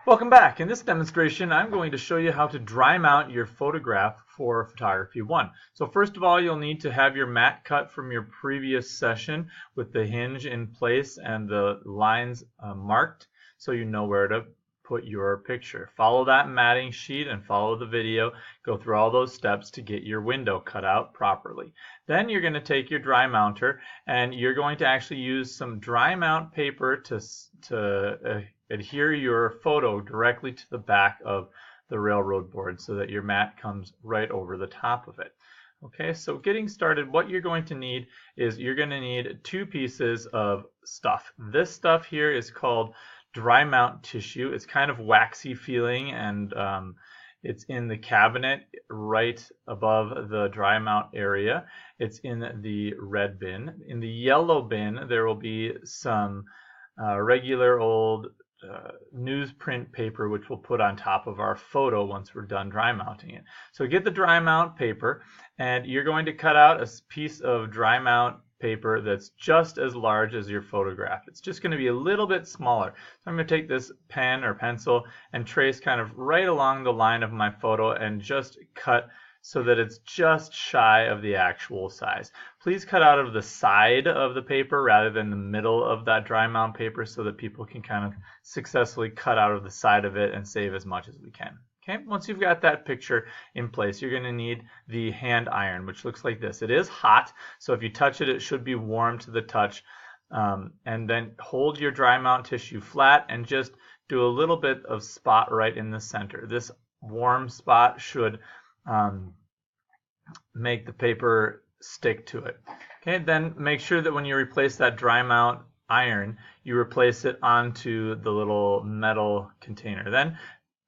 Welcome back. In this demonstration, I'm going to show you how to dry mount your photograph for Photography 1. So first of all, you'll need to have your mat cut from your previous session with the hinge in place and the lines marked so you know where to put your picture. Follow that matting sheet and follow the video. Go through all those steps to get your window cut out properly. Then you're going to take your dry mounter and you're going to actually use some dry mount paper to adhere your photo directly to the back of the railroad board so that your mat comes right over the top of it. Okay, so getting started, what you're going to need is you're going to need two pieces of stuff. This stuff here is called dry mount tissue. It's kind of waxy feeling, and it's in the cabinet right above the dry mount area. It's in the red bin. In the yellow bin, there will be some regular old newsprint paper, which we'll put on top of our photo once we're done dry mounting it. So get the dry mount paper, and you're going to cut out a piece of dry mount paper that's just as large as your photograph. It's just going to be a little bit smaller. So I'm going to take this pen or pencil and trace kind of right along the line of my photo and just cut so that it's just shy of the actual size. Please cut out of the side of the paper rather than the middle of that dry mount paper so that people can kind of successfully cut out of the side of it and save as much as we can. Okay, once you've got that picture in place, you're going to need the hand iron, which looks like this. It is hot, so if you touch it, it should be warm to the touch. And then hold your dry mount tissue flat and just do a little bit of spot right in the center. This warm spot should make the paper stick to it. Okay, then make sure that when you replace that dry mount iron, you replace it onto the little metal container. Then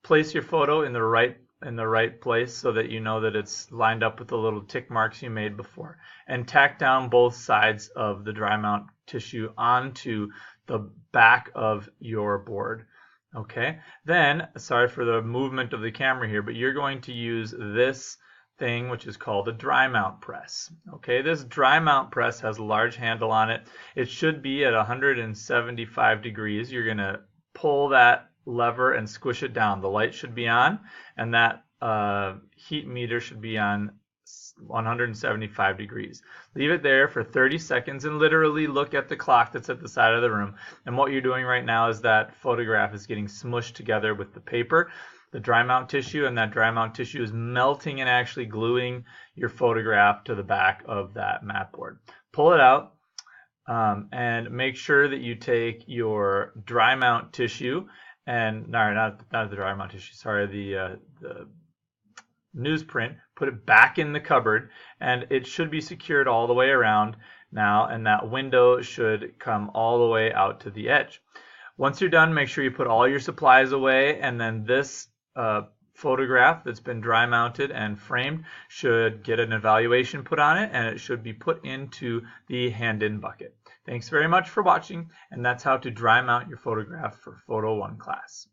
place your photo in the right place so that you know that it's lined up with the little tick marks you made before, and tack down both sides of the dry mount tissue onto the back of your board. Okay, then, sorry for the movement of the camera here, but you're going to use this thing which is called a dry mount press. Okay, this dry mount press has a large handle on it. It should be at 175 degrees. You're going to pull that lever and squish it down. The light should be on, and that heat meter should be on 175 degrees. Leave it there for 30 seconds and literally look at the clock that's at the side of the room. And what you're doing right now is that photograph is getting smushed together with the paper, the dry mount tissue, and that dry mount tissue is melting and actually gluing your photograph to the back of that mat board. Pull it out and make sure that you take your dry mount tissue and not the dry mount tissue, sorry, the newsprint, put it back in the cupboard, and it should be secured all the way around now, and that window should come all the way out to the edge. Once you're done, make sure you put all your supplies away, and then this photograph that's been dry mounted and framed should get an evaluation put on it, and it should be put into the hand-in bucket. Thanks very much for watching, and that's how to dry mount your photograph for Photo 1 class.